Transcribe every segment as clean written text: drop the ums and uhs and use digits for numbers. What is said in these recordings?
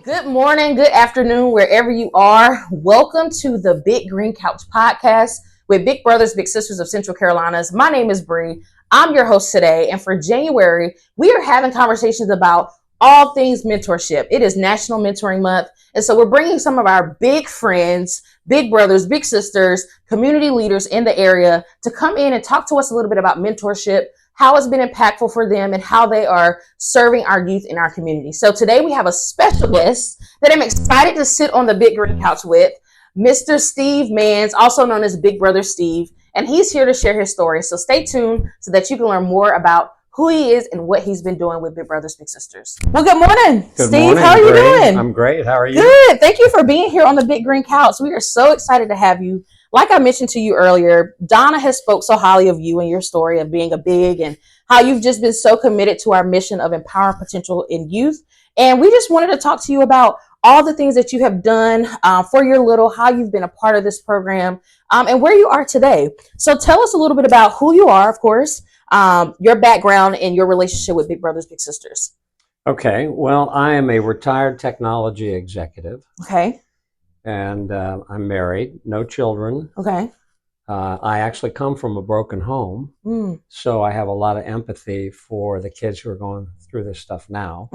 Good morning, good afternoon, wherever you are. Welcome to the Big Green Couch Podcast with Big Brothers, Big Sisters of Central Carolinas. My name is Bree. I'm your host today. And for January, we are having conversations about all things mentorship. It is National Mentoring Month. And so we're bringing some of our big friends, big brothers, big sisters, community leaders in the area to come in and talk to us a little bit about mentorship, how it's been impactful for them, and how they are serving our youth in our community. So today we have a special guest that I'm excited to sit on the Big Green Couch with, Mr. Steve Mans, also known as Big Brother Steve, and he's here to share his story. So stay tuned so that you can learn more about who he is and what he's been doing with Big Brothers, Big Sisters. Well, good morning, Good Steve. morning, How are you Bree. doing? I'm great. How are you? Good. Thank you for being here on the Big Green Couch. We are so excited to have you. Like I mentioned to you earlier, Donna has spoke so highly of you and your story of being a big and how you've just been so committed to our mission of empowering potential in youth. And we just wanted to talk to you about all the things that you have done for your little, how you've been a part of this program, and where you are today. So tell us a little bit about who you are, of course, your background and your relationship with Big Brothers, Big Sisters. Okay. Well, I am a retired technology executive, Okay. and I'm married, no children. Okay. I actually come from a broken home, so I have a lot of empathy for the kids who are going through this stuff now.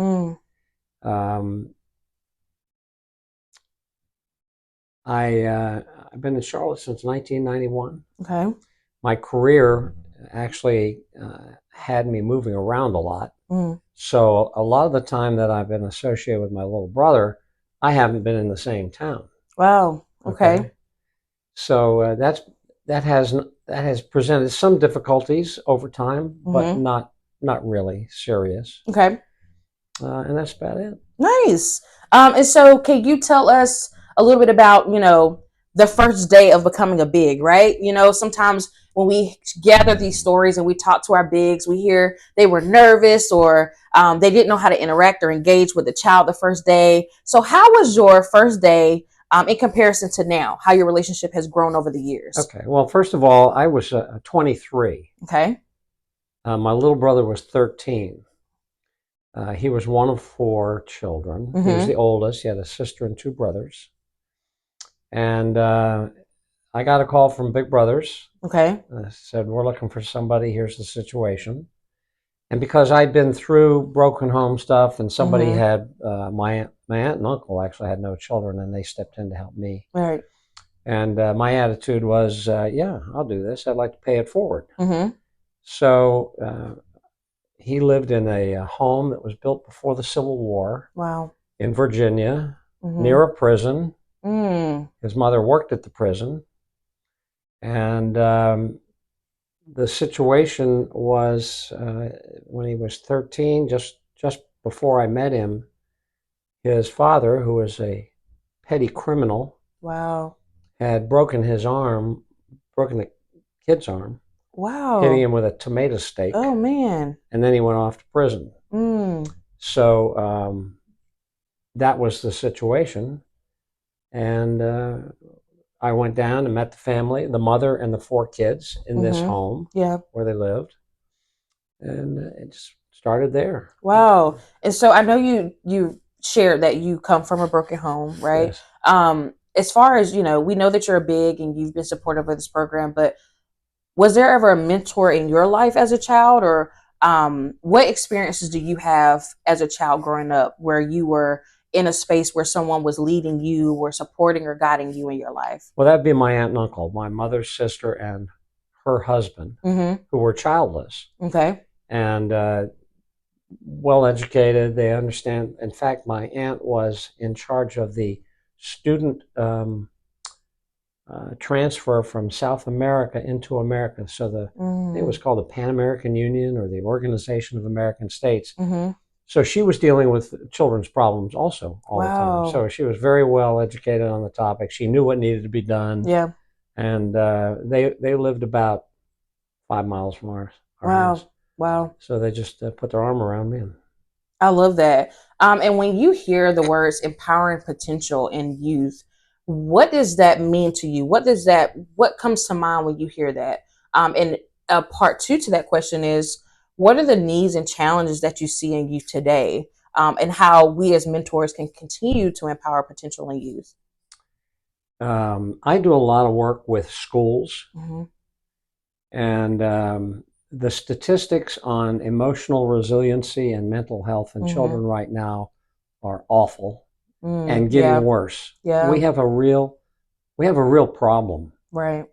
I've been in Charlotte since 1991. Okay. My career actually had me moving around a lot. So a lot of the time that I've been associated with my little brother, I haven't been in the same town. Wow. Okay. So that has presented some difficulties over time, but not really serious. Okay. And that's about it. Nice. And so can you tell us a little bit about, the first day of becoming a big, right? Sometimes when we gather these stories and we talk to our bigs, we hear they were nervous or they didn't know how to interact or engage with the child the first day. So how was your first day in comparison to now, how your relationship has grown over the years? Okay. Well, first of all, I was 23. Okay. My little brother was 13. He was one of 4 children. He was the oldest. He had a sister and 2 brothers. And I got a call from Big Brothers. Okay. Said, we're looking for somebody. Here's the situation. And because I'd been through broken home stuff and somebody had, my aunt and uncle actually had no children, and they stepped in to help me. Right. And my attitude was, yeah, I'll do this. I'd like to pay it forward. So he lived in a home that was built before the Civil War. Wow. In Virginia, near a prison. His mother worked at the prison. And the situation was when he was 13, just before I met him, his father, who was a petty criminal, wow, had broken the kid's arm. Wow. Hitting him with a tomato stake. Oh, man. And then he went off to prison. So that was the situation. And I went down and met the family, the mother and the 4 kids in this home where they lived. And it just started there. Wow. And so I know you shared that you come from a broken home, right? Yes. As far as, we know that you're big and you've been supportive of this program, but was there ever a mentor in your life as a child, or what experiences do you have as a child growing up where you were in a space where someone was leading you or supporting or guiding you in your life? Well, that'd be my aunt and uncle, my mother's sister and her husband, who were childless. Okay. And well educated, they understand. In fact, my aunt was in charge of the student transfer from South America into America. So it was called the Pan American Union, or the Organization of American States. So she was dealing with children's problems also all the time. So she was very well educated on the topic. She knew what needed to be done. Yeah. And they lived about 5 miles from our house. Wow. So they just put their arm around me. I love that. And when you hear the words empowering potential in youth, what does that mean to you? What comes to mind when you hear that? And part 2 to that question is, what are the needs and challenges that you see in youth today and how we as mentors can continue to empower potential in youth? I do a lot of work with schools, and the statistics on emotional resiliency and mental health in children right now are awful and getting worse. Yeah. We have a real problem. Right.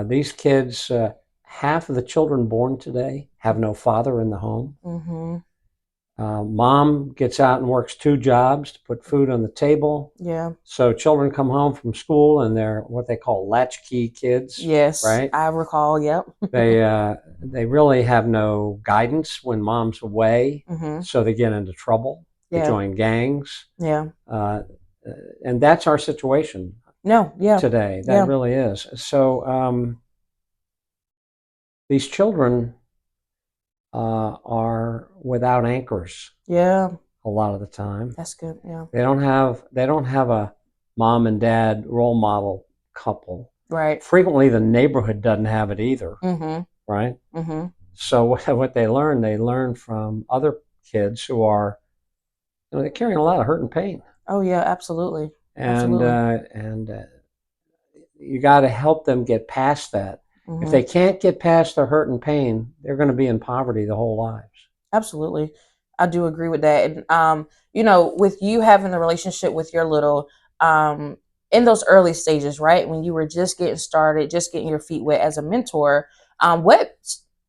These kids, half of the children born today have no father in the home. Mom gets out and works 2 jobs to put food on the table. Yeah. So children come home from school and they're what they call latchkey kids. Yes. Right. I recall. Yep. They really have no guidance when mom's away. So they get into trouble. They join gangs. Yeah. And that's our situation. No. Yeah. Today. That really is. So these children are without anchors. Yeah. A lot of the time. That's good. Yeah. They don't have a mom and dad role model couple. Right. Frequently, the neighborhood doesn't have it either. Right. So what they learn from other kids who are, they're carrying a lot of hurt and pain. Oh yeah, absolutely. And you got to help them get past that. If they can't get past their hurt and pain, they're going to be in poverty the whole lives. Absolutely. I do agree with that. And, with you having the relationship with your little, in those early stages, right? When you were just getting started, just getting your feet wet as a mentor, what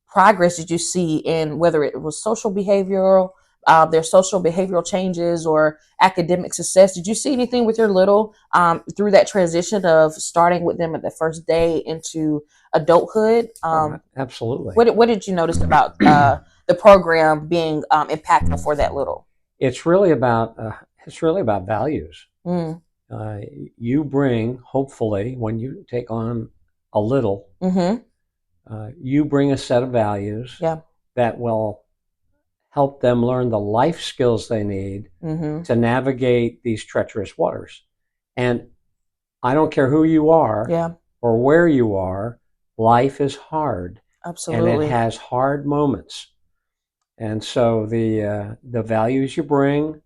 progress did you see in whether it was social behavioral, their social behavioral changes or academic success? Did you see anything with your little through that transition of starting with them at the first day into adulthood? Absolutely. What did you notice about the program being impactful for that little? It's really about values. You bring, hopefully, when you take on a little, you bring a set of values that will help them learn the life skills they need to navigate these treacherous waters. And I don't care who you are or where you are, life is hard. Absolutely. And it has hard moments. And so the values you bring,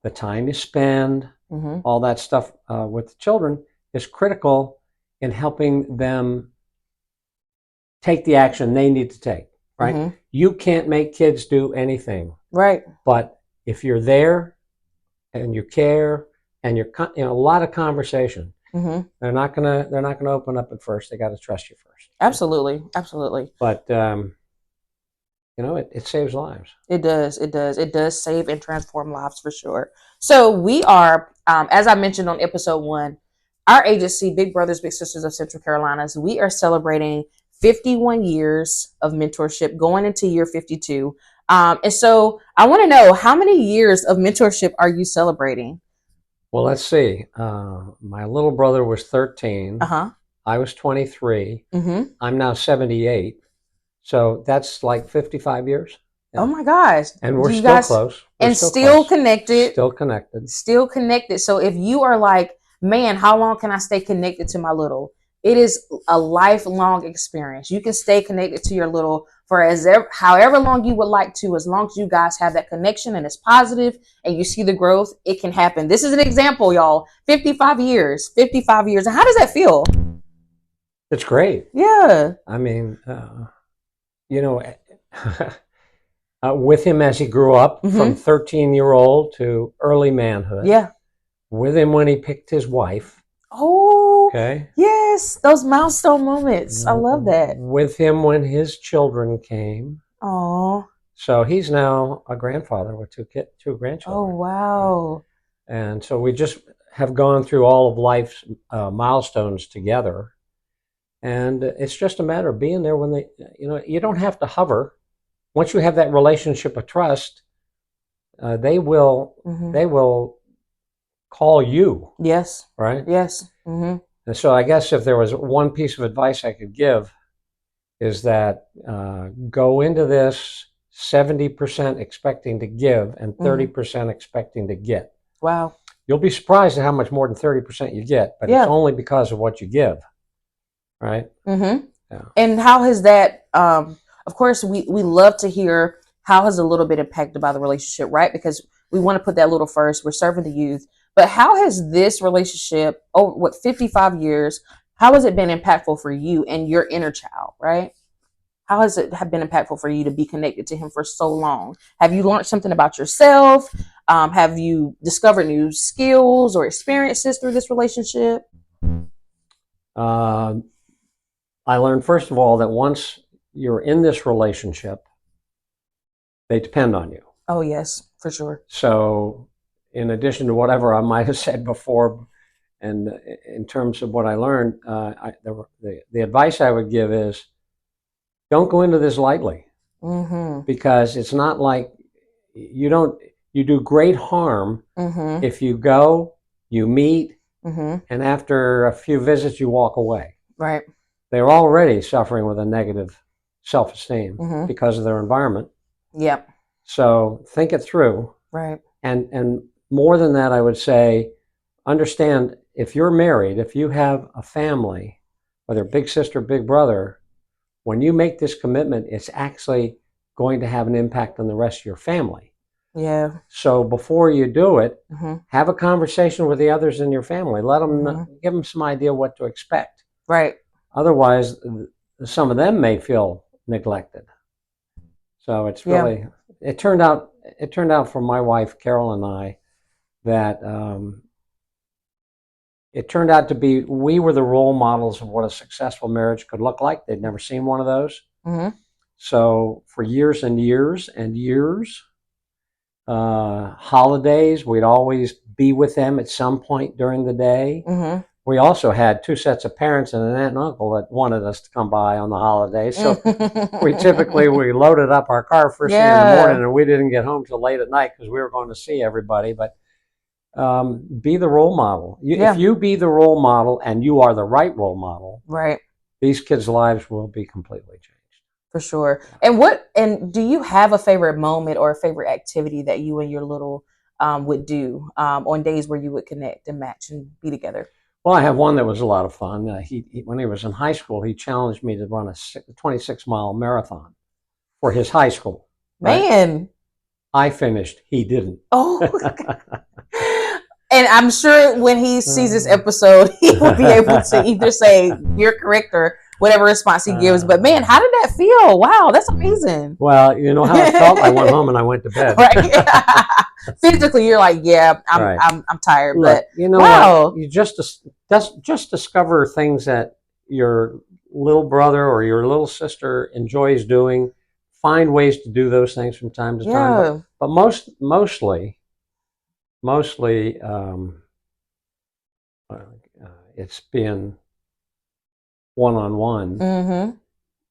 the time you spend, all that stuff with the children is critical in helping them take the action they need to take. Right? You can't make kids do anything. Right. But if you're there and you care and you're a lot of conversation, they're not gonna open up at first. They got to trust you first. Absolutely. Absolutely. But it saves lives. It does. It does. It does save and transform lives for sure. So we are, as I mentioned on episode 1, our agency, Big Brothers, Big Sisters of Central Carolinas, we are celebrating 51 years of mentorship going into year 52. And so I want to know, how many years of mentorship are you celebrating? Well, let's see. My little brother was 13. I was 23. I'm now 78. So that's like 55 years. Yeah. Oh my gosh. And we're still close. And still connected. Still connected. Still connected. So if you are like, man, how long can I stay connected to my little? It is a lifelong experience. You can stay connected to your little for however long you would like to, as long as you guys have that connection and it's positive and you see the growth, it can happen. This is an example, y'all. 55 years. 55 years. And how does that feel? It's great. Yeah. I mean, with him as he grew up from 13-year-old to early manhood. Yeah. With him when he picked his wife. Oh, okay. Yes, those milestone moments. I love that. With him when his children came. Oh. So he's now a grandfather with two grandchildren. Oh, wow. Right? And so we just have gone through all of life's milestones together. And it's just a matter of being there when they, you don't have to hover. Once you have that relationship of trust, they will call you. Yes. Right? Yes. And so I guess if there was one piece of advice I could give is that go into this 70% expecting to give and 30% expecting to get. Wow. You'll be surprised at how much more than 30% you get, but it's only because of what you give. Right? Yeah. And how has that, of course, we love to hear how has a little bit impacted by the relationship, right? Because we want to put that little first. We're serving the youth. But how has this relationship, over what, 55 years, how has it been impactful for you and your inner child, right? How has it have been impactful for you to be connected to him for so long? Have you learned something about yourself? Have you discovered new skills or experiences through this relationship? I learned, first of all, that once you're in this relationship, they depend on you. Oh, yes, for sure. So, in addition to whatever I might have said before, and in terms of what I learned, the advice I would give is don't go into this lightly, because it's not like you do great harm if you go, you meet, and after a few visits you walk away. Right. They're already suffering with a negative self-esteem because of their environment. Yep. So think it through. Right. And more than that, I would say, understand, if you're married, if you have a family, whether big sister, big brother, when you make this commitment, it's actually going to have an impact on the rest of your family. Yeah. So before you do it, have a conversation with the others in your family. Let them give them some idea what to expect. Right. Otherwise, some of them may feel neglected. So it's really, it turned out for my wife, Carol, and I, that it turned out to be, we were the role models of what a successful marriage could look like. They'd never seen one of those. So for years and years and years, holidays, we'd always be with them at some point during the day. We also had two sets of parents and an aunt and uncle that wanted us to come by on the holidays. So we loaded up our car first thing in the morning, and we didn't get home till late at night because we were going to see everybody. But be the role model. If you be the role model and you are the right role model, right, these kids' lives will be completely changed. For sure. And do you have a favorite moment or a favorite activity that you and your little would do on days where you would connect and match and be together? Well, I have one that was a lot of fun. When he was in high school, he challenged me to run a 26-mile marathon for his high school. Right? Man. I finished. He didn't. Oh. And I'm sure when he sees this episode, he will be able to either say you're correct or whatever response he gives. But man, how did that feel? Wow, that's amazing. Well, you know how it felt? I went home and I went to bed. Right. Physically, you're like, yeah, I'm tired. Look, but you know what? You just discover things that your little brother or your little sister enjoys doing. Find ways to do those things from time to time. But mostly, it's been one-on-one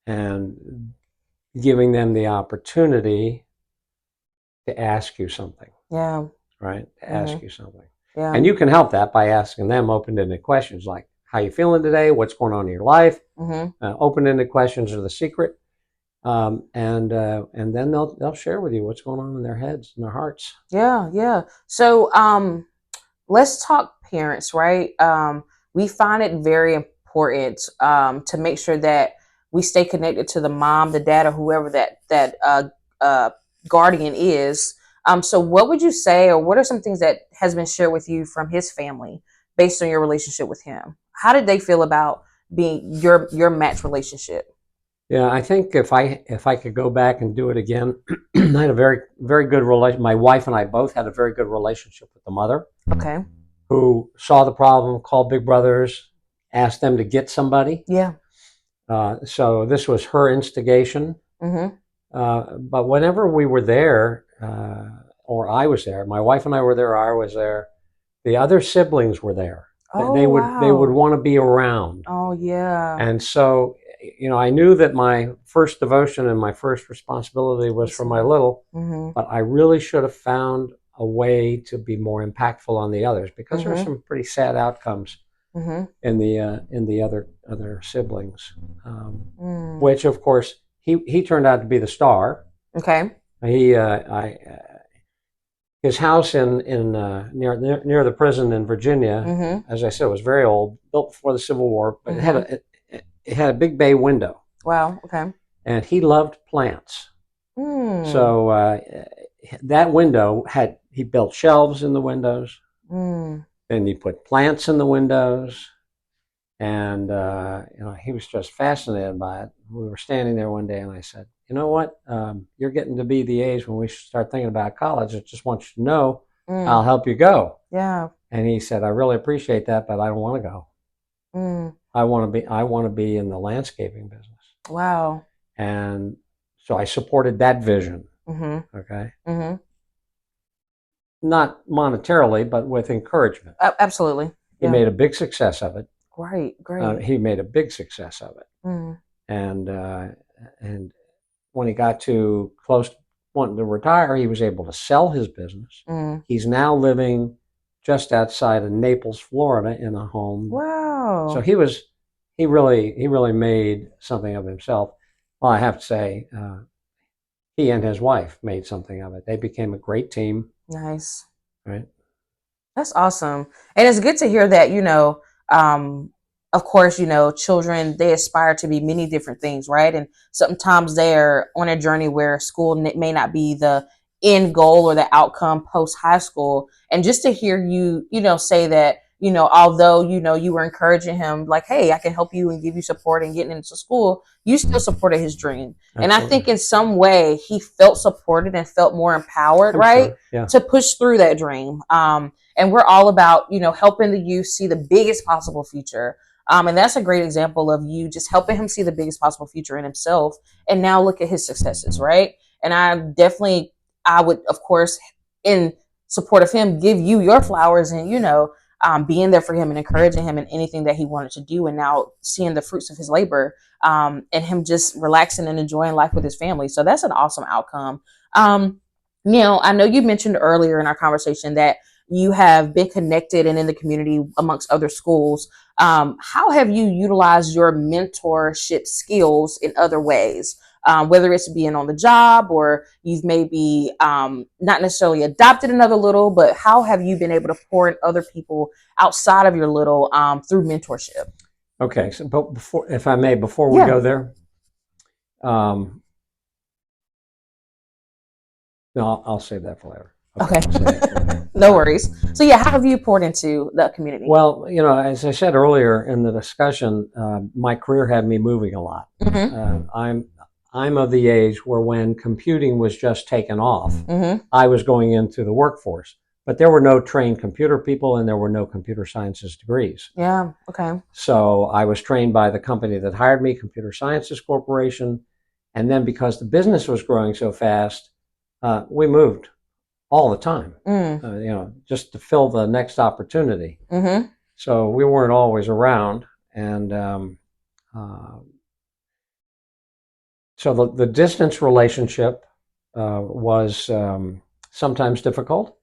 and giving them the opportunity to ask you something. Yeah. Right? To ask you something. Yeah. And you can help that by asking them open-ended questions like, how you feeling today? What's going on in your life? Open-ended questions are the secret. And then they'll share with you what's going on in their heads and their hearts. Yeah, yeah. So let's talk parents, right? We find it very important to make sure that we stay connected to the mom, the dad, or whoever that guardian is. So what would you say, or what are some things that has been shared with you from his family based on your relationship with him? How did they feel about being your match relationship? Yeah, I think if I could go back and do it again, I had a very, very good relation. My wife and I both had a very good relationship with the mother. Okay. Who saw the problem, called Big Brothers, asked them to get somebody. Yeah. So this was her instigation. But whenever we were there, or I was there, my wife and I were there, or I was there, the other siblings were there. Oh, they would want to be around. Oh, yeah. And so, you know, I knew that my first devotion and my first responsibility was for my little, but I really should have found a way to be more impactful on the others, because there were some pretty sad outcomes in the other siblings, which of course he turned out to be the star. Okay. His house in near the prison in Virginia, as I said, was very old, built before the Civil War, but it had a big bay window. Wow. Okay. And he loved plants. So that window he built shelves in the windows. Then he put plants in the windows. And he was just fascinated by it. We were standing there one day, and I said, "You know what? You're getting to be the age when we start thinking about college. I just want you to know I'll help you go." Yeah. And he said, "I really appreciate that, but I don't want to go. I want to be in the landscaping business." Wow. And so I supported that vision. Okay. Not monetarily, but with encouragement. Absolutely. He made a big success of it. Great. He made a big success of it. And when he got to close wanting to retire, he was able to sell his business. He's now living just outside of Naples, Florida, in a home. Wow. So he really made something of himself. Well, I have to say, he and his wife made something of it. They became a great team. Nice. Right. That's awesome. And it's good to hear that, of course, children, they aspire to be many different things, right? And sometimes they're on a journey where school may not be the end goal or the outcome post high school. And just to hear you, say that, although, you were encouraging him like, hey, I can help you and give you support in getting into school, you still supported his dream. Absolutely. And I think in some way he felt supported and felt more empowered, right? Sure. Yeah. To push through that dream. And we're all about, helping the youth see the biggest possible future. And that's a great example of you just helping him see the biggest possible future in himself. And now look at his successes, right? And I would, of course, in support of him, give you your flowers and, being there for him and encouraging him in anything that he wanted to do. And now seeing the fruits of his labor, and him just relaxing and enjoying life with his family. So that's an awesome outcome. I know you mentioned earlier in our conversation that you have been connected and in the community amongst other schools. How have you utilized your mentorship skills in other ways? Whether it's being on the job or you've maybe not necessarily adopted another little, but how have you been able to pour in other people outside of your little through mentorship? Okay, so but before we go there, no, I'll save that for later. Okay. No worries. So yeah, how have you poured into the community? Well, as I said earlier in the discussion, my career had me moving a lot. I'm of the age where when computing was just taken off, I was going into the workforce. But there were no trained computer people and there were no computer sciences degrees. Yeah, okay. So I was trained by the company that hired me, Computer Sciences Corporation. And then because the business was growing so fast, we moved all the time, just to fill the next opportunity. So we weren't always around. And so the distance relationship was sometimes difficult,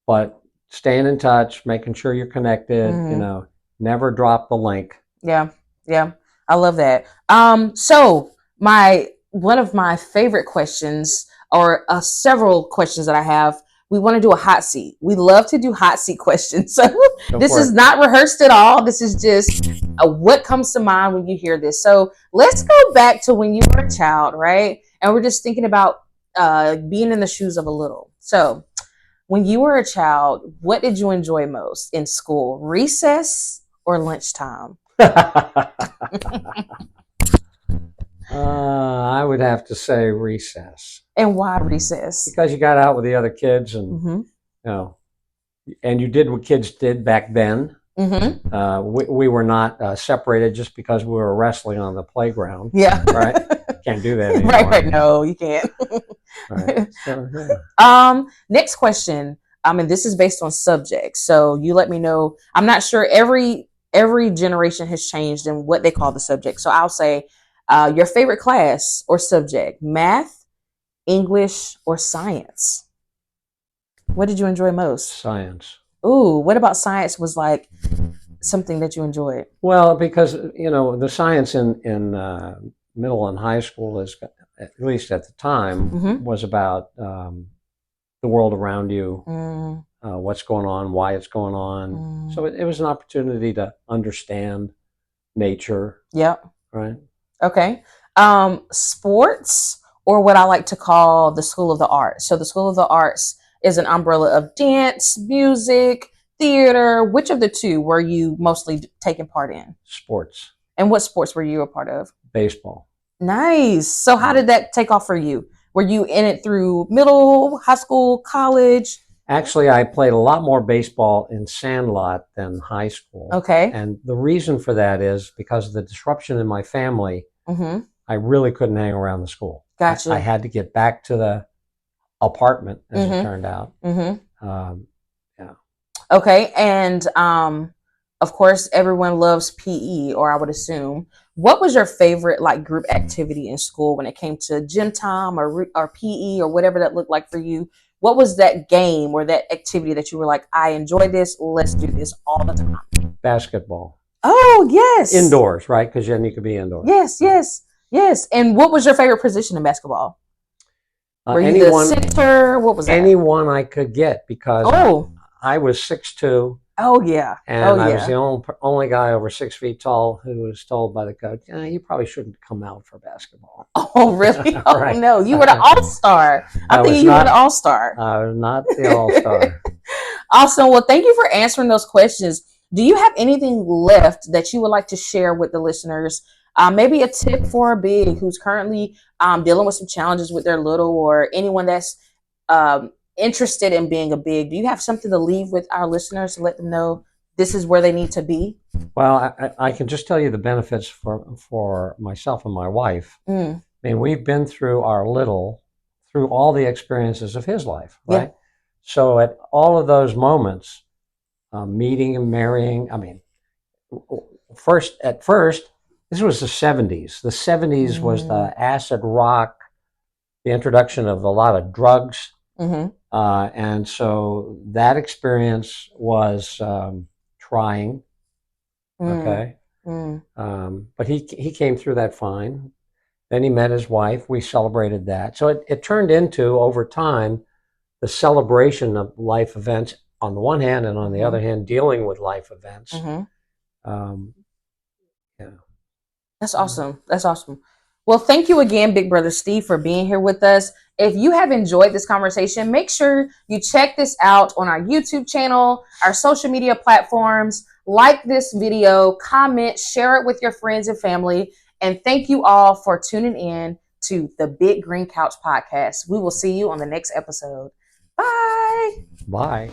but staying in touch, making sure you're connected, never drop the link. Yeah. I love that. So one of my favorite questions, or several questions that I have, we want to do a hot seat. We love to do hot seat questions. So this is not rehearsed at all. This is just what comes to mind when you hear this. So let's go back to when you were a child, right? And we're just thinking about being in the shoes of a little. So when you were a child, what did you enjoy most in school? Recess or lunchtime? I would have to say recess. And why recess? Because you got out with the other kids, and and you did what kids did back then. We were not separated just because we were wrestling on the playground. Yeah, right. Can't do that anymore. Right. No, you can't. Right. So, yeah. Next question. And this is based on subjects. So you let me know. I'm not sure every generation has changed in what they call the subject. So I'll say your favorite class or subject: math, English, or science. What did you enjoy most? Science. Ooh, what about science was like something that you enjoyed? Well, because the science in middle and high school is, at least at the time, was about the world around you, what's going on, why it's going on. So it was an opportunity to understand nature. Yep. Right. Okay. Sports or what I like to call the School of the Arts. So the School of the Arts is an umbrella of dance, music, theater. Which of the two were you mostly taking part in? Sports. And what sports were you a part of? Baseball. Nice. So how did that take off for you? Were you in it through middle, high school, college? Actually, I played a lot more baseball in Sandlot than high school. Okay. And the reason for that is because of the disruption in my family, Mm-hmm. I really couldn't hang around the school. Gotcha. I had to get back to the apartment, as Mm-hmm. it turned out. Mm-hmm. Yeah. Okay. And of course, everyone loves PE, or I would assume. What was your favorite like group activity in school when it came to gym time or PE or whatever that looked like for you? What was that game or that activity that you were like, I enjoy this, let's do this all the time? Basketball. Oh, yes. Indoors, right? Because then you could be indoors. Yes, yes, yes. And what was your favorite position in basketball? Were you the center? What was that? Anyone I could get, because I was 6'2". Oh, yeah. And I was the only guy over 6 feet tall who was told by the coach, you probably shouldn't come out for basketball. Oh, really? Oh, right. No. You were the all-star. I think you were the all-star. I was not the all-star. Awesome. Well, thank you for answering those questions. Do you have anything left that you would like to share with the listeners? Maybe a tip for a big who's currently dealing with some challenges with their little, or anyone that's interested in being a big. Do you have something to leave with our listeners to let them know this is where they need to be? Well, I can just tell you the benefits for myself and my wife. I mean, we've been through our little, through all the experiences of his life, right? Yeah. So at all of those moments, meeting and marrying, I mean, at first, this was the 70s. The 70s was the acid rock, the introduction of a lot of drugs. And so that experience was trying. Okay. But he came through that fine. Then he met his wife. We celebrated that. So it turned into, over time, the celebration of life events on the one hand, and on the other hand, dealing with life events. Yeah. That's awesome. That's awesome. Well, thank you again, Big Brother Steve, for being here with us. If you have enjoyed this conversation, make sure you check this out on our YouTube channel, our social media platforms. Like this video, comment, share it with your friends and family. And thank you all for tuning in to the Big Green Couch Podcast. We will see you on the next episode. Bye. Bye.